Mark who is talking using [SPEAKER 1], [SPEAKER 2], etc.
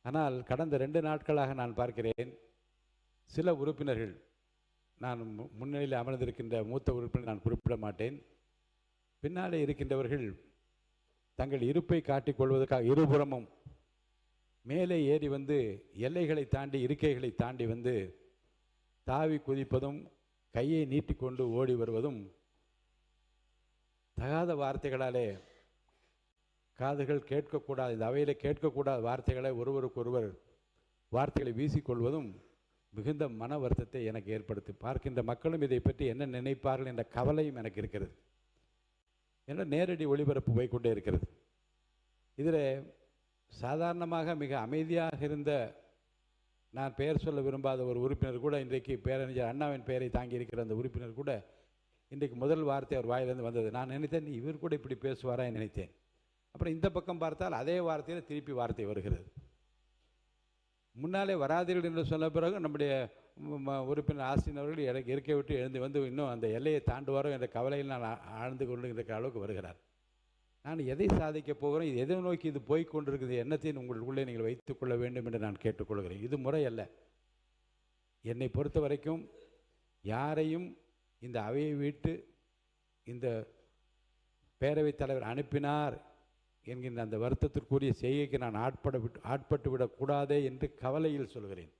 [SPEAKER 1] ஆனால் கடந்த 2 நாட்களாக நான் பார்க்கிறேன், சில உறுப்பினர்கள், நான் முன்னிலையில் அமர்ந்திருக்கின்ற மூத்த உறுப்பினர் நான் குறிப்பிட மாட்டேன், பின்னாலே இருக்கின்றவர்கள் தங்கள் இருப்பை காட்டிக்கொள்வதற்காக இருபுறமும் மேலே ஏறி வந்து எல்லைகளை தாண்டி இருக்கைகளை தாண்டி வந்து தாவி குதிப்பதும் கையை நீட்டிக்கொண்டு ஓடி வருவதும் தகாத வார்த்தைகளாலே காதுகள் கேட்கக்கூடாது, இந்த அவையில் கேட்கக்கூடாத வார்த்தைகளை ஒருவருக்கொருவர் வார்த்தைகளை வீசிக்கொள்வதும் மிகுந்த மன வருத்தத்தை எனக்கு ஏற்படுத்தி, பார்க்கின்ற மக்களும் இதை பற்றி என்ன நினைப்பார்கள் என்ற கவலையும் எனக்கு இருக்கிறது. என்ற நேரடி ஒளிபரப்பு போய்கொண்டே இருக்கிறது. இதில் சாதாரணமாக மிக அமைதியாக இருந்த, நான் பெயர் சொல்ல விரும்பாத ஒரு உறுப்பினர் கூட, இன்றைக்கு பேரறிஞர் அண்ணாவின் பெயரை தாங்கி இருக்கிற அந்த உறுப்பினர் கூட இன்றைக்கு முதல் வார்த்தை அவர் வாயிலிருந்து வந்தது. நான் நினைத்தேன், இவர் கூட இப்படி பேசுவாரா நினைத்தேன். அப்புறம் இந்த பக்கம் பார்த்தால் அதே வார்த்தையில் திருப்பி வார்த்தை வருகிறது. முன்னாலே வராதீர்கள் என்று சொன்ன பிறகு நம்முடைய உறுப்பினர் ஆஸ்டின் அவர்கள் எனக்கு இருக்கை விட்டு எழுந்து வந்து இன்னும் அந்த எல்லையை தாண்டுவாரோ என்ற கவலையில் நான் ஆழ்ந்து கொண்டிருக்கிற அளவுக்கு வருகிறார். நான் எதை சாதிக்கப் போகிறேன், இது எதை நோக்கி இது போய்கொண்டிருக்கிறது, எண்ணத்தையும் உங்களுக்குள்ளே நீங்கள் வைத்துக் கொள்ள வேண்டும் என்று நான் கேட்டுக்கொள்கிறேன். இது முறை அல்ல. என்னை பொறுத்த வரைக்கும் யாரையும் இந்த அவையை விட்டு இந்த பேரவைத் தலைவர் அனுப்பினார் என்கின்ற அந்த வருத்தத்திற்குரிய செய்கைக்கு நான் ஆட்பட்டு விடக்கூடாதே என்று கவலையில் சொல்கிறேன்.